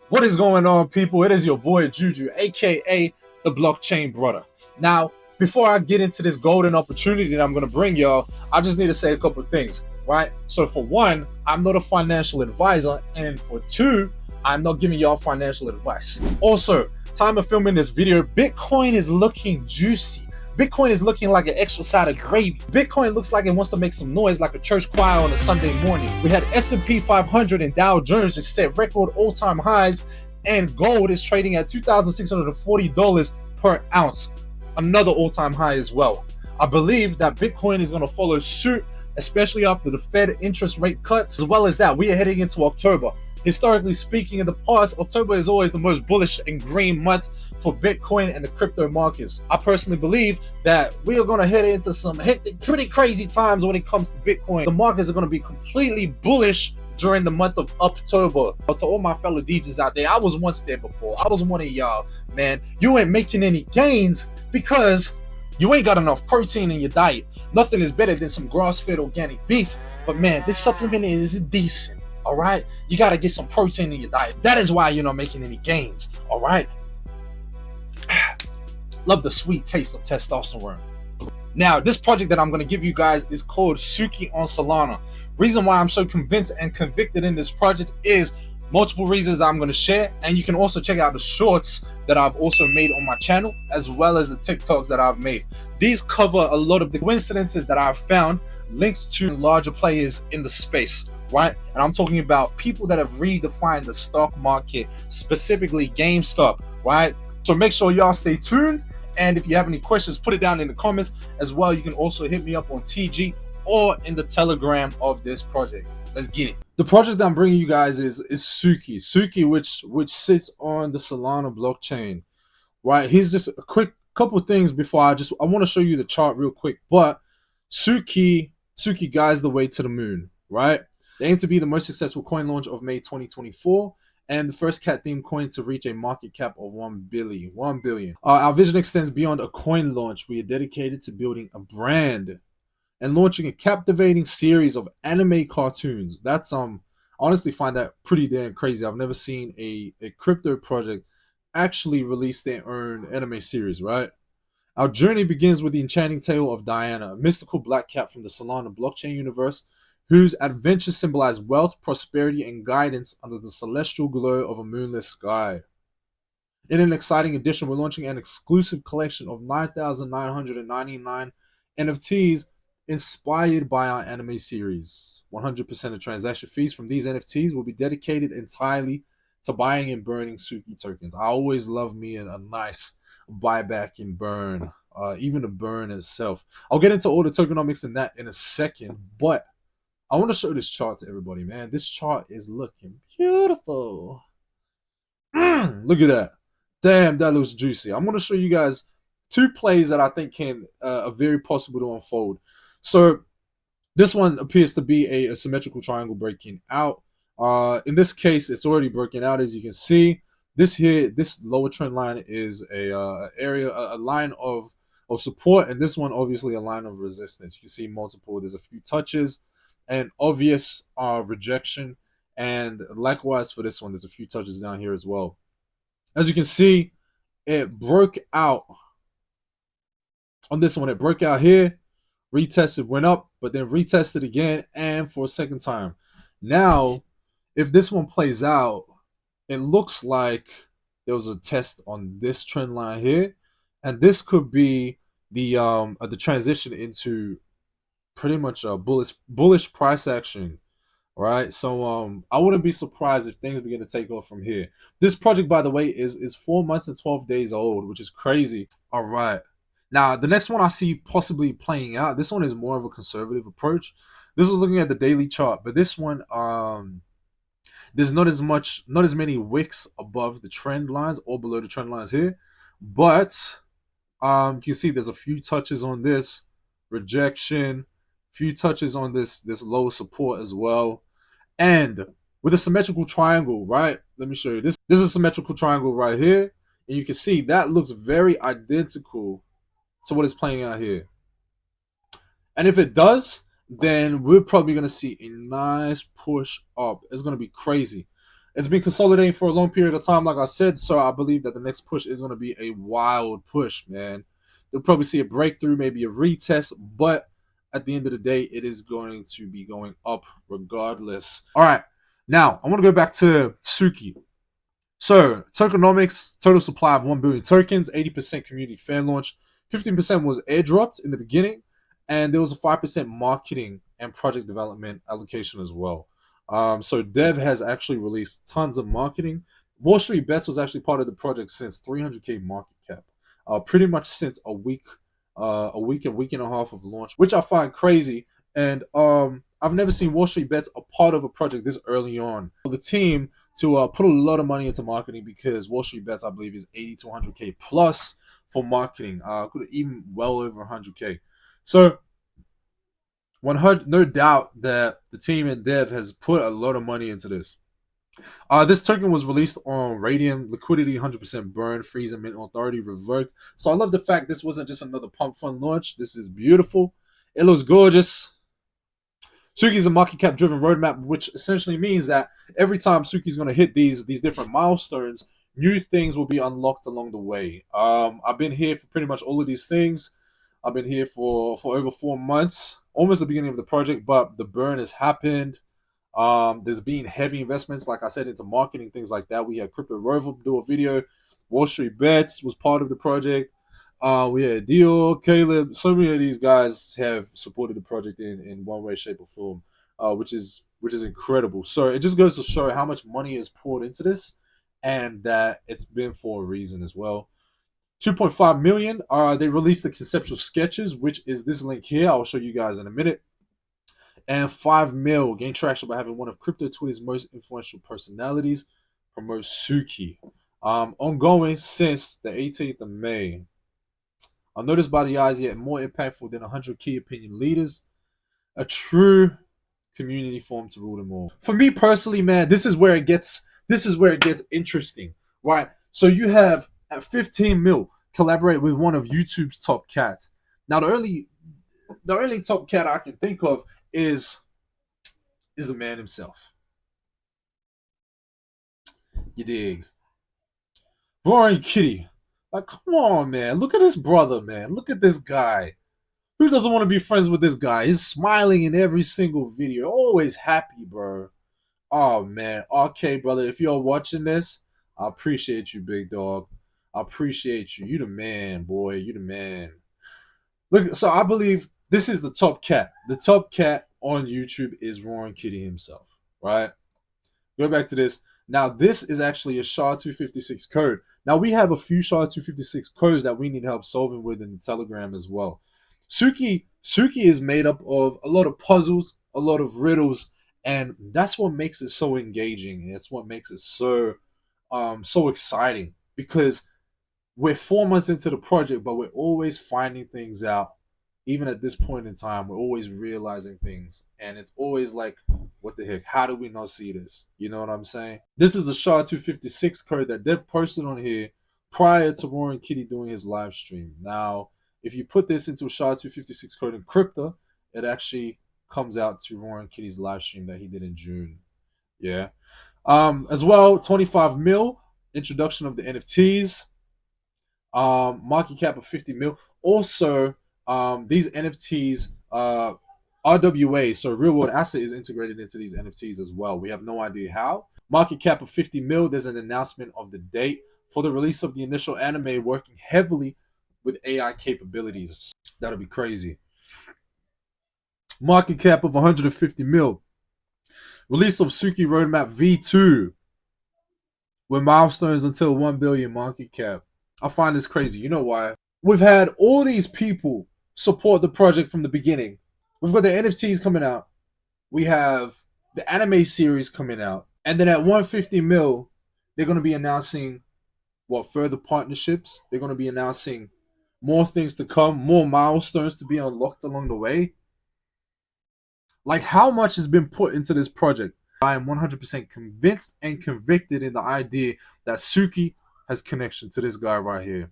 What is going on, people? It is your boy Juju, aka the Blockchain Brother. Now, before I get into this golden opportunity that I'm going to bring y'all, I just need to say a couple of things, right? So, for one, I'm not a financial advisor, and for two, I'm not giving y'all financial advice. Also, time of filming this video, Bitcoin is looking juicy. Bitcoin is looking like an extra side of gravy. Bitcoin looks like it wants to make some noise like a church choir on a Sunday morning. We had S&P 500 and Dow Jones just set record all-time highs, and gold is trading at $2,640 per ounce. Another all-time high as well. I believe that Bitcoin is going to follow suit, especially after the Fed interest rate cuts. As well as that, we are heading into October. Historically speaking, in the past, October is always the most bullish and green month for Bitcoin and the crypto markets. I personally believe that we are going to head into some hectic, pretty crazy times when it comes to Bitcoin. The markets are going to be completely bullish during the month of October. To all my fellow DJs out there, I was once there before. I was one of y'all, man. You ain't making any gains because you ain't got enough protein in your diet. Nothing is better than some grass-fed organic beef. But man, this supplement is decent. All right, you got to get some protein in your diet. That is why you're not making any gains. All right, love the sweet taste of testosterone. Now, this project that I'm going to give you guys is called Tsuki On Solana. Reason why I'm so convinced and convicted in this project is multiple reasons I'm going to share, and you can also check out the shorts that I've also made on my channel, as well as the TikToks that I've made. These cover a lot of the coincidences that I've found, links to larger players in the space, right? And I'm talking about people that have redefined the stock market, specifically GameStop, right? So make sure y'all stay tuned. And if you have any questions, put it down in the comments as well. You can also hit me up on TG or in the Telegram of this project. Let's get it. The project that I'm bringing you guys is Tsuki. Tsuki, which sits on the Solana blockchain, right? Here's just a quick couple of things before I want to show you the chart real quick. But Tsuki guides the way to the moon, right? They aim to be the most successful coin launch of May 2024. And the first cat themed coin to reach a market cap of 1 billion. Our vision extends beyond a coin launch. We are dedicated to building a brand and launching a captivating series of anime cartoons. That's I honestly find that pretty damn crazy. I've never seen a crypto project actually release their own anime series, right? Our journey begins with the enchanting tale of Diana, a mystical black cat from the Solana blockchain universe, whose adventures symbolize wealth, prosperity, and guidance under the celestial glow of a moonless sky. In an exciting addition, we're launching an exclusive collection of 9,999 NFTs inspired by our anime series. 100% of transaction fees from these NFTs will be dedicated entirely to buying and burning Tsuki tokens. I always love me a nice buyback and burn, even the burn itself. I'll get into all the tokenomics in that in a second, but I want to show this chart to everybody, man. This chart is looking beautiful. Look at that. Damn, that looks juicy. I'm going to show you guys two plays that I think are very possible to unfold. So this one appears to be a symmetrical triangle breaking out. In this case, it's already broken out, as you can see. This lower trend line is a line of support, and this one obviously a line of resistance. You can see multiple. There's a few touches and obvious rejection, and likewise for this one, there's a few touches down here as well. As you can see, it broke out on this one. It broke out here, retested, went up, but then retested again, and for a second time. Now, if this one plays out, it looks like there was a test on this trend line here, and this could be the transition into pretty much a bullish price action, right? So I wouldn't be surprised if things begin to take off from here. This project, by the way, is 4 months and 12 days old, which is crazy. All right, now the next one I see possibly playing out, this one is more of a conservative approach. This is looking at the daily chart, but this one there's not as many wicks above the trend lines or below the trend lines here, but you can see there's a few touches on this rejection, few touches on this lower support as well, and with a symmetrical triangle, right? Let me show you this. This is a symmetrical triangle right here, and you can see that looks very identical to what is playing out here. And if it does, then we're probably going to see a nice push up. It's going to be crazy. It's been consolidating for a long period of time, like I said. So I believe that the next push is going to be a wild push, man. You'll probably see a breakthrough, maybe a retest, but at the end of the day, it is going to be going up regardless. All right, now I want to go back to Tsuki. So, tokenomics, total supply of 1 billion tokens, 80% community fan launch, 15% was airdropped in the beginning, and there was a 5% marketing and project development allocation as well. So, Dev has actually released tons of marketing. Wall Street Bets was actually part of the project since 300K market cap, pretty much since a week and a half of launch, which I find crazy. And I've never seen Wall Street Bets a part of a project this early on. The team to put a lot of money into marketing because Wall Street Bets, I believe, is 80 to 100K plus for marketing. Could even well over 100K. So, 100, no doubt that the team and Dev has put a lot of money into this. This token was released on Radium, liquidity 100% burn, freeze and mint authority revoked. So I love the fact this wasn't just another pump fund launch. This is beautiful. It looks gorgeous. Tsuki is a market cap driven roadmap, which essentially means that every time Tsuki is going to hit these different milestones, new things will be unlocked along the way. I've been here for pretty much all of these things. I've been here for over 4 months, almost the beginning of the project, but the burn has happened. There's been heavy investments, like I said, into marketing, things like that. We had Crypto Rover do a video. Wall Street Bets was part of the project. We had Dio, Caleb. So many of these guys have supported the project in one way, shape, or form, which is incredible. So it just goes to show how much money is poured into this, and that it's been for a reason as well. 2.5 million. They released the conceptual sketches, which is this link here. I'll show you guys in a minute. And 5 mil gain traction by having one of crypto Twitter's most influential personalities promote Tsuki. Ongoing since the 18th of May. Unnoticed by the eyes, yet more impactful than 100 key opinion leaders. A true community form to rule them all. For me personally, man, this is where it gets interesting, right? So you have at 15 mil collaborate with one of YouTube's top cats. Now the only top cat I can think of is the man himself. You dig? Roaring Kitty. Like, come on, man. Look at this brother, man. Look at this guy. Who doesn't want to be friends with this guy? He's smiling in every single video. Always happy, bro. Oh, man. Okay, brother. If you're watching this, I appreciate you, big dog. I appreciate you. You the man, boy. You the man. Look, so I believe this is the top cat. The top cat on YouTube is Roaring Kitty himself, right? Go back to this. Now, this is actually a SHA-256 code. Now, we have a few SHA-256 codes that we need help solving with in the Telegram as well. Tsuki is made up of a lot of puzzles, a lot of riddles, and that's what makes it so engaging. And that's what makes it so exciting, because we're 4 months into the project, but we're always finding things out. Even at this point in time, we're always realizing things, and it's always like, what the heck? How do we not see this? You know what I'm saying? This is a SHA-256 code that Dev posted on here prior to Roaring Kitty doing his live stream. Now, if you put this into a SHA-256 code in crypto, it actually comes out to Roaring Kitty's live stream that he did in June. Yeah. As well, 25 mil, introduction of the NFTs, market cap of 50 mil. Also, these NFTs, RWA, so real world asset, is integrated into these NFTs as well. We have no idea how. Market cap of 50 mil. There's an announcement of the date for the release of the initial anime, working heavily with AI capabilities. That'll be crazy. Market cap of 150 mil. Release of Tsuki Roadmap V2 with milestones until 1 billion market cap. I find this crazy. You know why? We've had all these people support the project from the beginning. We've got the NFTs coming out. We have the anime series coming out. And then at 150 mil, they're going to be announcing further partnerships. They're going to be announcing more things to come, more milestones to be unlocked along the way. Like, how much has been put into this project? I am 100% convinced and convicted in the idea that Tsuki has connection to this guy right here.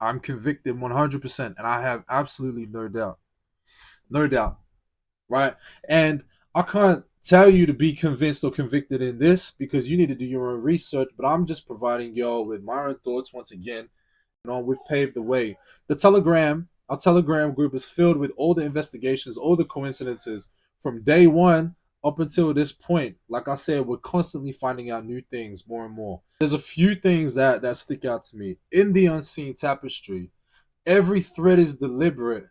I'm convicted 100%, and I have absolutely no doubt. No doubt. Right? And I can't tell you to be convinced or convicted in this because you need to do your own research. But I'm just providing y'all with my own thoughts once again. We've paved the way. Our Telegram group is filled with all the investigations, all the coincidences from day one up until this point. Like I said, we're constantly finding out new things more and more. There's a few things that stick out to me. In the unseen tapestry, every thread is deliberate,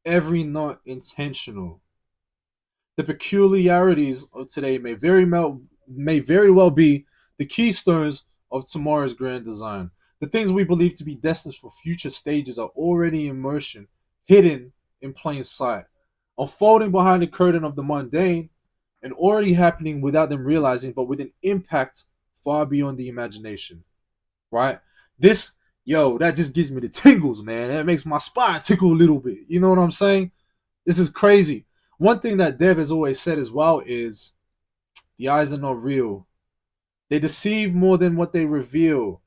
every knot intentional. The peculiarities of today may very well be the keystones of tomorrow's grand design. The things we believe to be destined for future stages are already in motion, hidden in plain sight, unfolding behind the curtain of the mundane, and already happening without them realizing, but with an impact far beyond the imagination. Right? That just gives me the tingles, man. That makes my spine tickle a little bit. You know what I'm saying? This is crazy. One thing that Dev has always said as well is the eyes are not real. They deceive more than what they reveal.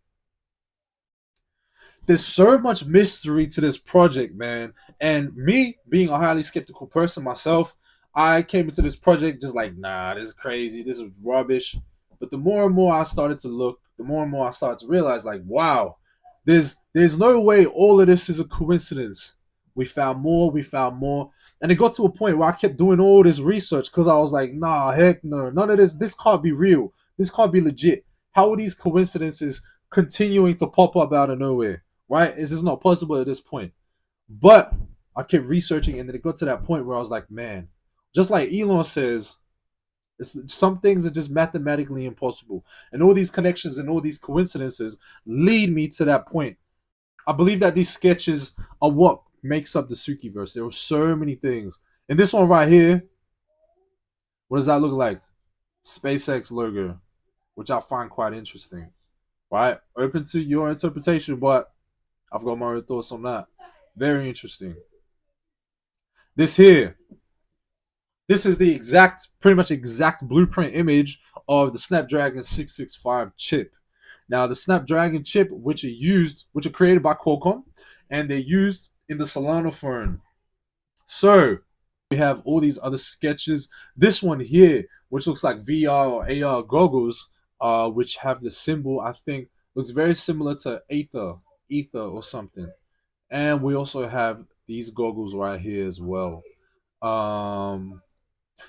There's so much mystery to this project, man. And me, being a highly skeptical person myself, I came into this project just like, nah, this is crazy. This is rubbish. But the more and more I started to look, the more and more I started to realize, like, wow, there's no way all of this is a coincidence. We found more. And it got to a point where I kept doing all this research because I was like, nah, heck no, none of this can't be real. This can't be legit. How are these coincidences continuing to pop up out of nowhere? Right? It's just not possible at this point. But I kept researching, and then it got to that point where I was like, man, just like Elon says, some things are just mathematically impossible. And all these connections and all these coincidences lead me to that point. I believe that these sketches are what makes up the Tsukiverse. There were so many things. And this one right here, what does that look like? SpaceX logo, which I find quite interesting. Right? Open to your interpretation, but I've got my own thoughts on that. Very interesting. This here, this is the pretty much exact blueprint image of the Snapdragon 665 chip. Now, the Snapdragon chip, which are created by Qualcomm, and they're used in the Solana phone. So we have all these other sketches. This one here, which looks like VR or AR goggles, which have the symbol, I think, looks very similar to Ether or something. And we also have these goggles right here as well.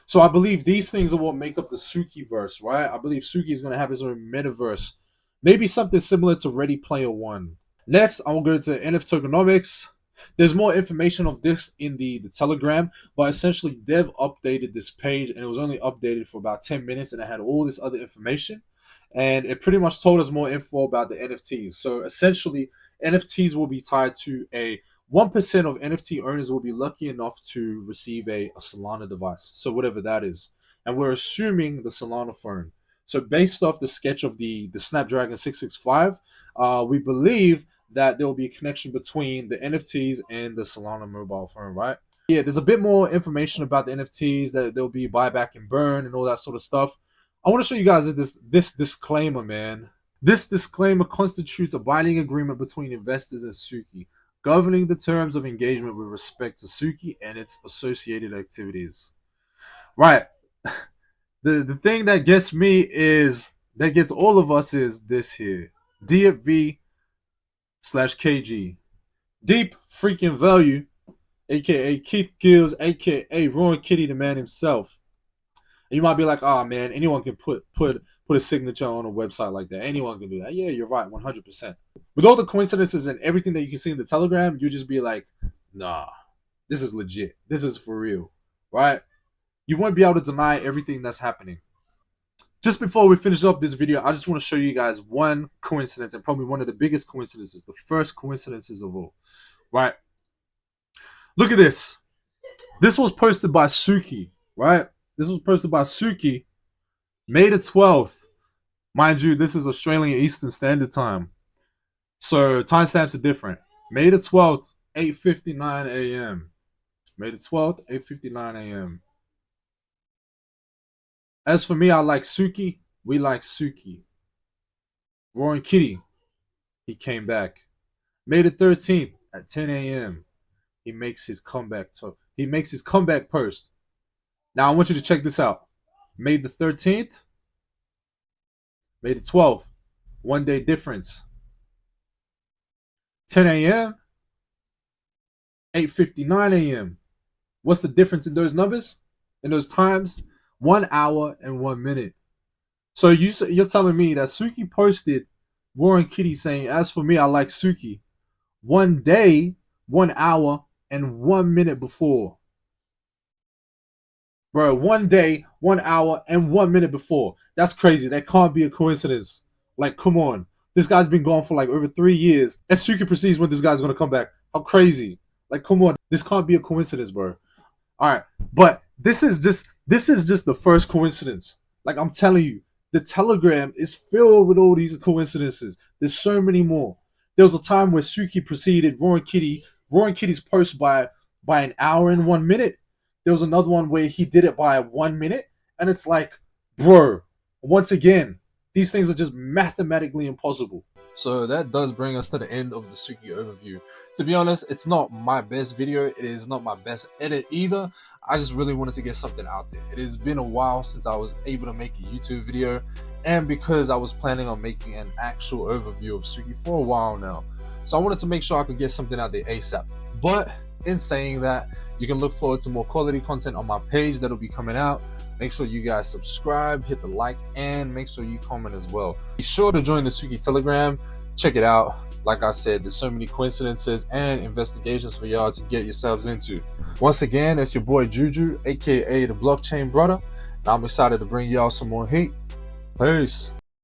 So I believe these things are what make up the Tsukiverse, right? I believe Tsuki is going to have his own metaverse. Maybe something similar to Ready Player One. Next, I will go to NF Tokenomics. There's more information of this in the Telegram, but essentially Dev updated this page, and it was only updated for about 10 minutes, and it had all this other information. And it pretty much told us more info about the NFTs. So essentially, NFTs will be tied to a 1% of NFT owners will be lucky enough to receive a Solana device. So whatever that is. And we're assuming the Solana phone. So based off the sketch of the Snapdragon 665, we believe that there will be a connection between the NFTs and the Solana mobile phone, right? Yeah, there's a bit more information about the NFTs, that there'll be buyback and burn and all that sort of stuff. I want to show you guys this disclaimer, man. This disclaimer constitutes a binding agreement between investors and Tsuki, governing the terms of engagement with respect to Tsuki and its associated activities. Right. The thing that gets me is, that gets all of us, is this here. DFV/KG. Deep freaking value, aka Keith Gills, aka Roaring Kitty, the man himself. And you might be like, oh man, anyone can put a signature on a website like that. Anyone can do that. Yeah, you're right, 100%. With all the coincidences and everything that you can see in the Telegram, you just be like, nah, this is legit. This is for real, right? You won't be able to deny everything that's happening. Just before we finish off this video, I just want to show you guys one coincidence, and probably one of the biggest coincidences, the first coincidences of all, right? Look at this. This was posted by Tsuki, right? This was posted by Tsuki, May the 12th. Mind you, this is Australian Eastern Standard Time. So timestamps are different. May the 12th, 8:59 a.m. May the 12th, 8:59 a.m. As for me, I like Tsuki. We like Tsuki. Roaring Kitty, he came back. May the 13th at 10 a.m. He makes his comeback post. Now I want you to check this out. May the 13th, May the 12th, 1 day difference. 10 a.m., 8:59 a.m. What's the difference in those numbers? In those times? 1 hour and 1 minute. So you're telling me that Tsuki posted Roaring Kitty saying, as for me, I like Tsuki. 1 day, 1 hour, and 1 minute before. Bro, 1 day, 1 hour, and 1 minute before. That's crazy. That can't be a coincidence. Like, come on. This guy's been gone for like over 3 years. And Tsuki perceives when this guy's going to come back. How crazy. Like, come on. This can't be a coincidence, bro. All right. But this is just the first coincidence. Like, I'm telling you, the Telegram is filled with all these coincidences. There's so many more. There was a time where Tsuki preceded Roaring Kitty's post by an hour and 1 minute. There was another one where he did it by 1 minute. And it's like, bro, once again, these things are just mathematically impossible. So that does bring us to the end of the Tsuki overview. To be honest, it's not my best video. It is not my best edit either. I just really wanted to get something out there. It has been a while since I was able to make a YouTube video, and because I was planning on making an actual overview of Tsuki for a while now. So I wanted to make sure I could get something out there ASAP. But in saying that, you can look forward to more quality content on my page that'll be coming out. Make sure you guys subscribe, hit the like, and make sure you comment as well. Be sure to join the Tsuki Telegram. Check it out. Like I said, there's so many coincidences and investigations for y'all to get yourselves into. Once again, it's your boy Juju, aka the Blockchain Brother, and I'm excited to bring y'all some more heat. Peace.